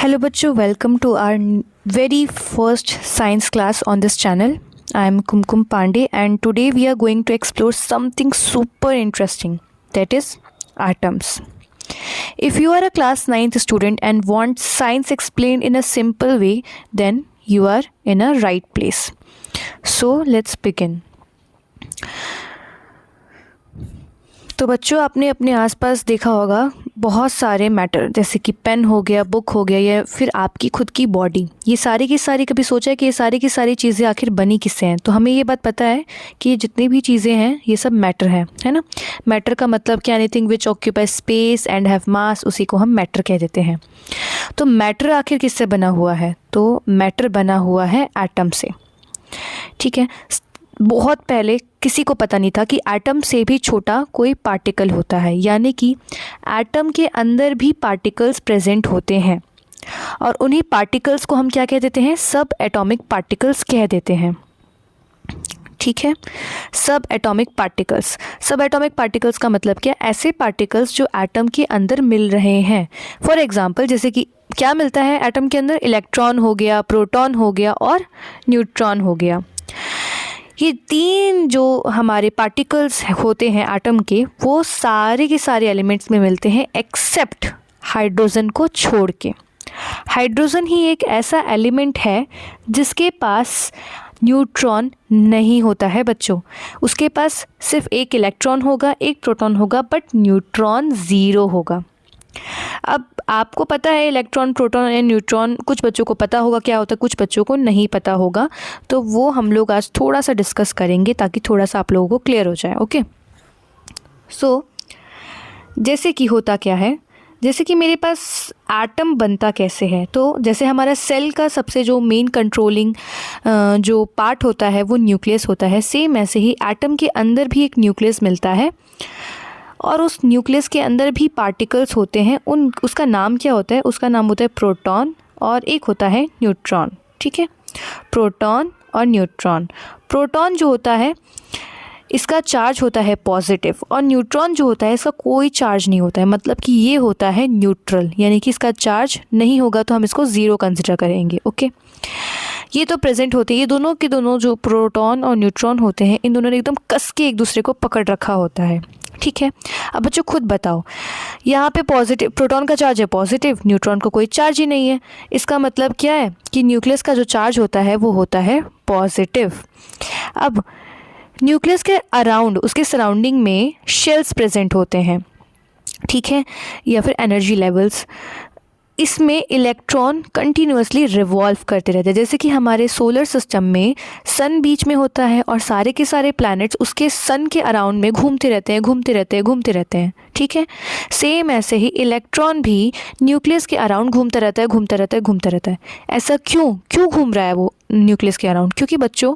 Hello बच्चों, welcome to our very first science class on this channel. I am Kumkum Pandey and today we are going to explore something super interesting, that is atoms. If you are a class 9th student and want science explained in a simple way, then you are in a right place. So let's begin. तो बच्चों, आपने अपने आसपास देखा होगा बहुत सारे matter, जैसे कि पेन हो गया, बुक हो गया, या फिर आपकी खुद की बॉडी। ये सारी की सारी कभी सोचा है कि ये सारी की सारी चीज़ें आखिर बनी किससे हैं? तो हमें ये बात पता है कि ये जितनी भी चीज़ें हैं ये सब मैटर है ना। मैटर का मतलब क्या? Anything which occupy space and have मास, उसी को हम मैटर कह देते हैं। तो मैटर आखिर किससे बना हुआ है? तो मैटर बना हुआ है एटम से। ठीक है, बहुत पहले किसी को पता नहीं था कि एटम से भी छोटा कोई पार्टिकल होता है, यानी कि एटम के अंदर भी पार्टिकल्स प्रेजेंट होते हैं और उन्हीं पार्टिकल्स को हम क्या कह देते हैं? सब एटॉमिक पार्टिकल्स कह देते हैं। ठीक है, सब एटॉमिक पार्टिकल्स। सब एटॉमिक पार्टिकल्स का मतलब क्या? ऐसे पार्टिकल्स जो एटम के अंदर मिल रहे हैं। फॉर एग्जांपल, जैसे कि क्या मिलता है एटम के अंदर? इलेक्ट्रॉन हो गया, प्रोटॉन हो गया और न्यूट्रॉन हो गया। ये तीन जो हमारे पार्टिकल्स होते हैं एटम के, वो सारे के सारे एलिमेंट्स में मिलते हैं एक्सेप्ट हाइड्रोजन को छोड़ के। हाइड्रोजन ही एक ऐसा एलिमेंट है जिसके पास न्यूट्रॉन नहीं होता है बच्चों। उसके पास सिर्फ एक इलेक्ट्रॉन होगा, एक प्रोटॉन होगा, बट न्यूट्रॉन ज़ीरो होगा। अब आपको पता है इलेक्ट्रॉन, प्रोटॉन या न्यूट्रॉन, कुछ बच्चों को पता होगा क्या होता है, कुछ बच्चों को नहीं पता होगा। तो वो हम लोग आज थोड़ा सा डिस्कस करेंगे ताकि थोड़ा सा आप लोगों को क्लियर हो जाए। ओके, सो जैसे कि होता क्या है, जैसे कि मेरे पास एटम बनता कैसे है, तो जैसे हमारा सेल का सबसे जो मेन कंट्रोलिंग जो पार्ट होता है वो न्यूक्लियस होता है, सेम ऐसे ही एटम के अंदर भी एक न्यूक्लियस मिलता है और उस न्यूक्लियस के अंदर भी पार्टिकल्स होते हैं। उसका नाम क्या होता है? उसका नाम होता है प्रोटॉन और एक होता है न्यूट्रॉन। ठीक है, प्रोटॉन और न्यूट्रॉन। प्रोटॉन जो होता है इसका चार्ज होता है पॉजिटिव और न्यूट्रॉन जो होता है इसका कोई चार्ज नहीं होता है, मतलब कि ये होता है न्यूट्रल, यानी कि इसका चार्ज नहीं होगा तो हम इसको ज़ीरो कंसिडर करेंगे। ओके, ये तो प्रेजेंट होते हैं, ये दोनों के दोनों जो प्रोटॉन और न्यूट्रॉन होते हैं, इन दोनों ने एकदम कस के एक दूसरे को पकड़ रखा होता है। ठीक है, अब बच्चों खुद बताओ, यहाँ पे पॉजिटिव, प्रोटॉन का चार्ज है पॉजिटिव, न्यूट्रॉन को कोई चार्ज ही नहीं है। इसका मतलब क्या है कि न्यूक्लियस का जो चार्ज होता है वो होता है पॉजिटिव। अब न्यूक्लियस के अराउंड, उसके सराउंडिंग में शेल्स प्रेजेंट होते हैं, ठीक है, या फिर एनर्जी लेवल्स। इसमें इलेक्ट्रॉन कंटिन्यूअसली रिवॉल्व करते रहते हैं। जैसे कि हमारे सोलर सिस्टम में सन बीच में होता है और सारे के सारे प्लैनेट्स उसके सन के अराउंड में घूमते रहते हैं, घूमते रहते हैं, घूमते रहते हैं। ठीक है, सेम ऐसे ही इलेक्ट्रॉन भी न्यूक्लियस के अराउंड घूमता रहता है, घूमता रहता है, घूमता रहता है। ऐसा क्यों घूम रहा है वो न्यूक्लियस के अराउंड? क्योंकि बच्चों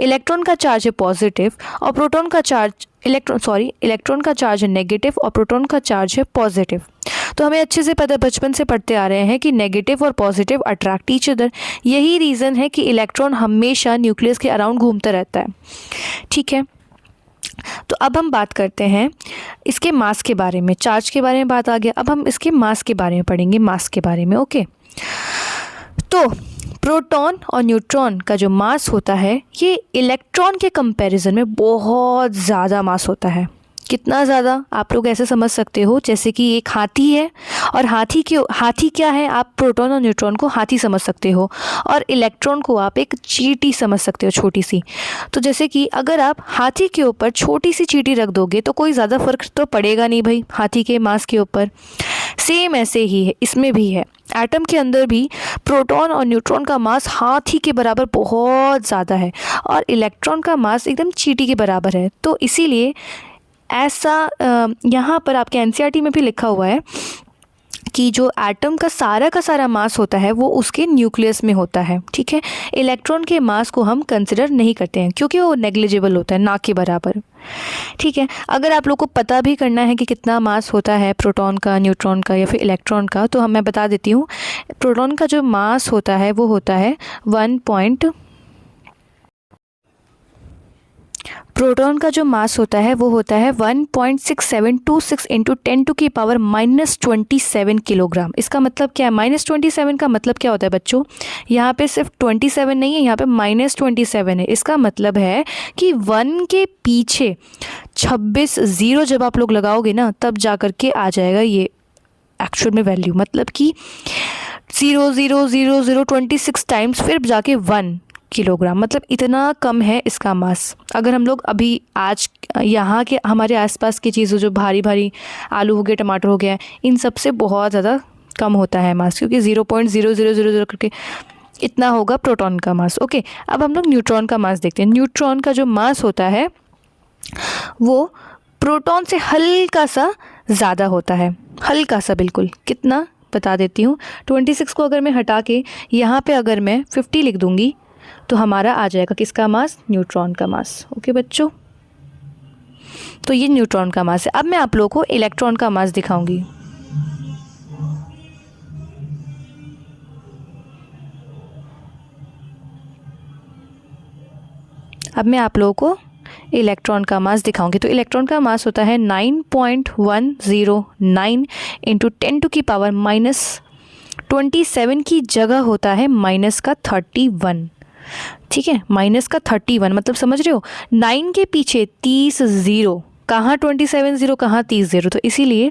इलेक्ट्रॉन का चार्ज है पॉजिटिव और प्रोटॉन का चार्ज इलेक्ट्रॉन का चार्ज है नेगेटिव और प्रोटॉन का चार्ज है पॉजिटिव। तो हमें अच्छे से पता, बचपन से पढ़ते आ रहे हैं कि नेगेटिव और पॉजिटिव अट्रैक्ट ईच अदर। यही रीज़न है कि इलेक्ट्रॉन हमेशा न्यूक्लियस के अराउंड घूमता रहता है। ठीक है, तो अब हम बात करते हैं इसके मास के बारे में। चार्ज के बारे में बात आ गया, अब हम इसके मास के बारे में पढ़ेंगे, मास के बारे में। ओके, तो प्रोटॉन और न्यूट्रॉन का जो मास होता है ये इलेक्ट्रॉन के कंपैरिजन में बहुत ज़्यादा मास होता है। कितना ज़्यादा? आप लोग ऐसे समझ सकते हो जैसे कि एक हाथी है और हाथी क्या है? आप प्रोटॉन और न्यूट्रॉन को हाथी समझ सकते हो और इलेक्ट्रॉन को आप एक चींटी समझ सकते हो, छोटी सी। तो जैसे कि अगर आप हाथी के ऊपर छोटी सी चींटी रख दोगे तो कोई ज़्यादा फर्क तो पड़ेगा नहीं भाई हाथी के मास के ऊपर। सेम ऐसे ही है, इसमें भी है। एटम के अंदर भी प्रोटॉन और न्यूट्रॉन का मास हाथी के बराबर बहुत ज़्यादा है और इलेक्ट्रॉन का मास एकदम चींटी के बराबर है। तो इसीलिए ऐसा यहाँ पर आपके एनसीईआरटी में भी लिखा हुआ है कि जो एटम का सारा मास होता है वो उसके न्यूक्लियस में होता है। ठीक है, इलेक्ट्रॉन के मास को हम कंसिडर नहीं करते हैं क्योंकि वो नेग्लिजिबल होता है, ना के बराबर। ठीक है, अगर आप लोग को पता भी करना है कि कितना मास होता है प्रोटॉन का, न्यूट्रॉन का या फिर इलेक्ट्रॉन का, तो मैं बता देती हूँ। प्रोटॉन का जो मास होता है वो होता है प्रोटॉन का जो मास होता है वो होता है 1.6726 इंटू 10⁻27 किलोग्राम। इसका मतलब क्या है? -27 का मतलब क्या होता है बच्चों? यहाँ पे सिर्फ 27 नहीं है, यहाँ पे -27 है। इसका मतलब है कि 1 के पीछे 26 0 जब आप लोग लगाओगे ना, तब जा कर के आ जाएगा ये एक्चुअल में वैल्यू। मतलब कि 0.000026 टाइम्स फिर जाके 1 किलोग्राम, मतलब इतना कम है इसका मास। अगर हम लोग अभी आज यहाँ के हमारे आसपास की चीज़ों, जो भारी भारी आलू हो गए, टमाटर हो गया, इन सब से बहुत ज़्यादा कम होता है मास, क्योंकि 0.0000 करके इतना होगा प्रोटॉन का मास। ओके, अब हम लोग न्यूट्रॉन का मास देखते हैं। न्यूट्रॉन का जो मास होता है वो प्रोटॉन से हल्का सा ज़्यादा होता है, हल्का सा, बिल्कुल। कितना बता देती हूँ। 26 को अगर मैं हटा के यहाँ पे अगर मैं 50 लिख दूँगी तो हमारा आ जाएगा किसका मास? न्यूट्रॉन का मास। ओके बच्चों, तो ये न्यूट्रॉन का मास है। अब मैं आप लोगों को इलेक्ट्रॉन का मास दिखाऊंगी। अब मैं आप लोगों को इलेक्ट्रॉन का मास दिखाऊंगी। तो इलेक्ट्रॉन का मास होता है 9.109 इंटू 10⁻27 की जगह होता है -31। ठीक है, -31 मतलब समझ रहे हो? 9 के पीछे 30 0, कहाँ 27 0, कहाँ 30 0। तो इसीलिए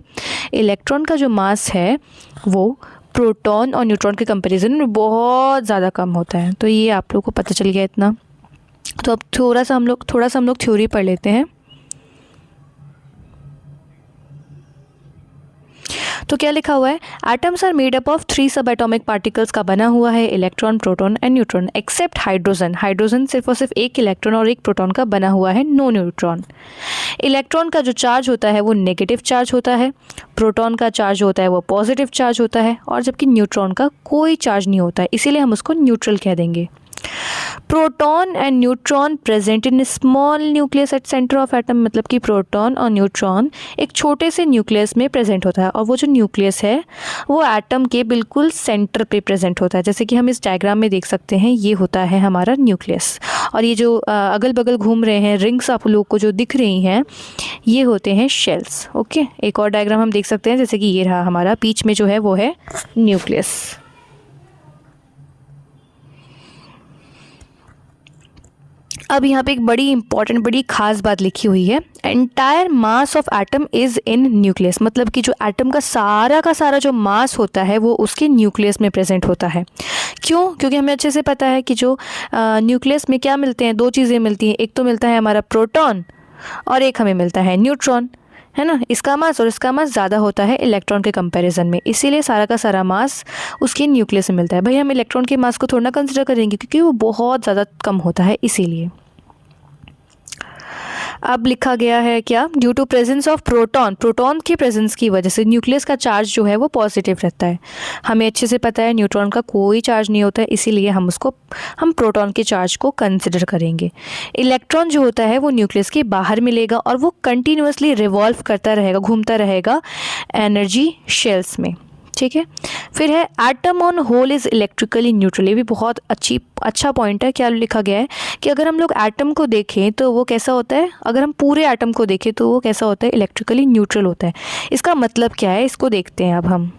इलेक्ट्रॉन का जो मास है वो प्रोटॉन और न्यूट्रॉन के कंपैरिजन में बहुत ज़्यादा कम होता है। तो ये आप लोगों को पता चल गया इतना। तो अब थोड़ा सा हम लोग थ्योरी पढ़ लेते हैं। तो क्या लिखा हुआ है? Atoms are made up of 3 subatomic particles का बना हुआ है, electron, proton and neutron, except hydrogen. Hydrogen सिर्फ और सिर्फ एक इलेक्ट्रॉन और एक प्रोटॉन का बना हुआ है, नो न्यूट्रॉन। इलेक्ट्रॉन का जो चार्ज होता है वो नेगेटिव चार्ज होता है, प्रोटॉन का चार्ज होता है वो पॉजिटिव चार्ज होता है, और जबकि न्यूट्रॉन का कोई चार्ज नहीं होता है, इसीलिए हम उसको न्यूट्रल कह देंगे। Proton and neutron present in small nucleus at centre of atom, मतलब कि प्रोटॉन और न्यूट्रॉन एक छोटे से न्यूक्लियस में प्रेजेंट होता है, और वो जो न्यूक्लियस है वो एटम के बिल्कुल सेंटर पे प्रेजेंट होता है। जैसे कि हम इस डायग्राम में देख सकते हैं, ये होता है हमारा न्यूक्लियस, और ये जो अगल बगल घूम रहे हैं रिंग्स आप लोग को जो दिख रही हैं, ये होते हैं शेल्स। ओके, एक और डायग्राम हम देख सकते हैं, जैसे कि ये रहा हमारा, बीच में जो है वो है न्यूक्लियस। अब यहाँ पे एक बड़ी इंपॉर्टेंट, बड़ी खास बात लिखी हुई है, entire mass of atom is in nucleus, मतलब कि जो एटम का सारा जो मास होता है वो उसके न्यूक्लियस में प्रेजेंट होता है। क्यों? क्योंकि हमें अच्छे से पता है कि जो न्यूक्लियस में क्या मिलते हैं, दो चीज़ें मिलती हैं, एक तो मिलता है हमारा प्रोटॉन और एक हमें मिलता है न्यूट्रॉन, है ना। इसका मास और इसका मास ज़्यादा होता है इलेक्ट्रॉन के कंपैरिजन में, इसीलिए सारा का सारा मास उसके न्यूक्लियस में मिलता है। भाई हम इलेक्ट्रॉन के मास को थोड़ा ना कंसिडर करेंगे, क्योंकि वो बहुत ज़्यादा कम होता है, इसीलिए। अब लिखा गया है क्या? Due to presence of proton, proton के प्रेजेंस की वजह से न्यूक्लियस का चार्ज जो है वो पॉजिटिव रहता है। हमें अच्छे से पता है न्यूट्रॉन का कोई चार्ज नहीं होता है, इसीलिए हम प्रोटॉन के चार्ज को कंसिडर करेंगे। इलेक्ट्रॉन जो होता है वो न्यूक्लियस के बाहर मिलेगा और वो कंटिन्यूसली रिवॉल्व करता रहेगा, घूमता रहेगा एनर्जी शेल्स में। ठीक है, फिर है atom on whole is electrically neutral. ये भी बहुत अच्छा पॉइंट है। क्या लिखा गया है कि अगर हम लोग एटम को देखें तो वो कैसा होता है, अगर हम पूरे एटम को देखें तो वो कैसा होता है, इलेक्ट्रिकली न्यूट्रल होता है। इसका मतलब क्या है, इसको देखते हैं अब हम।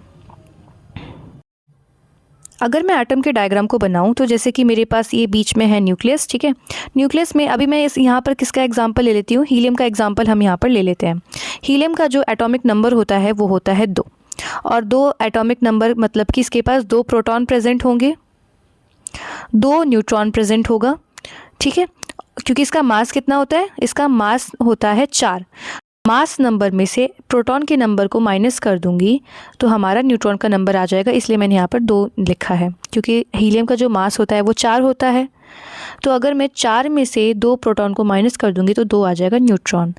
अगर मैं एटम के डायग्राम को बनाऊं तो जैसे कि मेरे पास ये बीच में है न्यूक्लियस, ठीक है। न्यूक्लियस में अभी मैं यहाँ पर किसका एग्जांपल ले लेती हूँ, हीलियम का एग्जांपल हम यहाँ पर ले लेते हैं। हीलियम का जो एटॉमिक नंबर होता है वो होता है 2, और 2 एटॉमिक नंबर मतलब कि इसके पास 2 प्रोटॉन प्रेजेंट होंगे, 2 न्यूट्रॉन प्रेजेंट होगा। ठीक है, क्योंकि इसका मास कितना होता है, इसका मास होता है 4। मास नंबर में से प्रोटॉन के नंबर को माइनस कर दूंगी तो हमारा न्यूट्रॉन का नंबर आ जाएगा, इसलिए मैंने यहाँ पर 2 लिखा है, क्योंकि हीलियम का जो मास होता है वो 4 होता है। तो अगर मैं 4 में से 2 प्रोटॉन को माइनस कर दूंगी तो 2 आ जाएगा न्यूट्रॉन।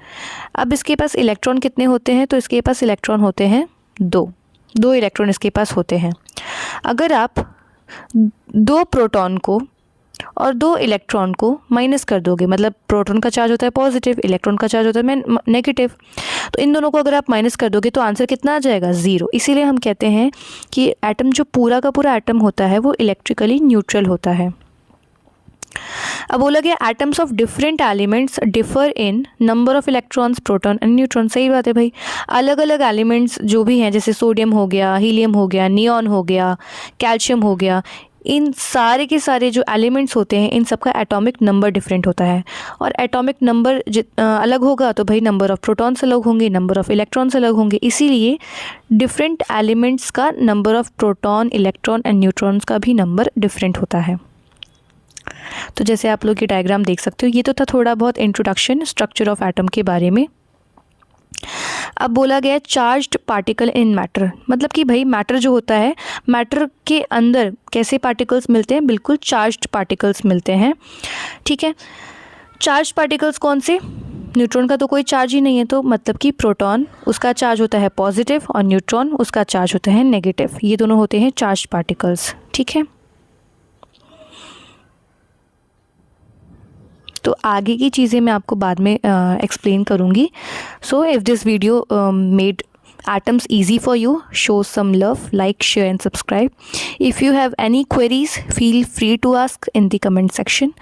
अब इसके पास इलेक्ट्रॉन कितने होते हैं, तो इसके पास इलेक्ट्रॉन होते हैं 2 इलेक्ट्रॉन इसके पास होते हैं। अगर आप 2 प्रोटॉन को और 2 इलेक्ट्रॉन को माइनस कर दोगे, मतलब प्रोटॉन का चार्ज होता है पॉजिटिव, इलेक्ट्रॉन का चार्ज होता है नेगेटिव, तो इन दोनों को अगर आप माइनस कर दोगे तो आंसर कितना आ जाएगा, 0। इसीलिए हम कहते हैं कि एटम जो पूरा का पूरा एटम होता है वो इलेक्ट्रिकली न्यूट्रल होता है। अब बोला गया atoms of different elements differ in number of electrons, proton and neutron. सही बात है भाई, अलग अलग एलिमेंट्स जो भी हैं, जैसे सोडियम हो गया, हीलियम हो गया, नियॉन हो गया, कैल्शियम हो गया, इन सारे के सारे जो एलिमेंट्स होते हैं इन सबका एटॉमिक नंबर डिफरेंट होता है। और एटॉमिक नंबर अलग होगा तो भाई नंबर ऑफ़ प्रोटॉन्स अलग होंगे, नंबर ऑफ़ इलेक्ट्रॉन्स अलग होंगे। इसीलिए डिफरेंट एलिमेंट्स का number of proton, electron and neutrons का भी नंबर डिफरेंट होता है। तो जैसे आप लोग ये डायग्राम देख सकते हो, ये तो था थोड़ा बहुत इंट्रोडक्शन स्ट्रक्चर ऑफ एटम के बारे में। अब बोला गया चार्ज्ड पार्टिकल इन मैटर, मतलब कि भाई मैटर जो होता है, मैटर के अंदर कैसे पार्टिकल्स मिलते हैं, बिल्कुल चार्ज्ड पार्टिकल्स मिलते हैं। ठीक है, चार्ज्ड पार्टिकल्स कौन से, न्यूट्रॉन का तो कोई चार्ज ही नहीं है, तो मतलब कि प्रोटॉन उसका चार्ज होता है पॉजिटिव और न्यूट्रॉन उसका चार्ज होता है नेगेटिव, ये दोनों होते हैं चार्ज्ड पार्टिकल्स। ठीक है, तो आगे की चीज़ें मैं आपको बाद में एक्सप्लेन करूँगी। So if this video made atoms easy for you, show some love, like, share and subscribe. If you have any queries, feel free to ask in the comment section.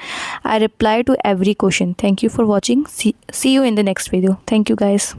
I reply to every question. Thank you for watching. See you in the next video. Thank you guys.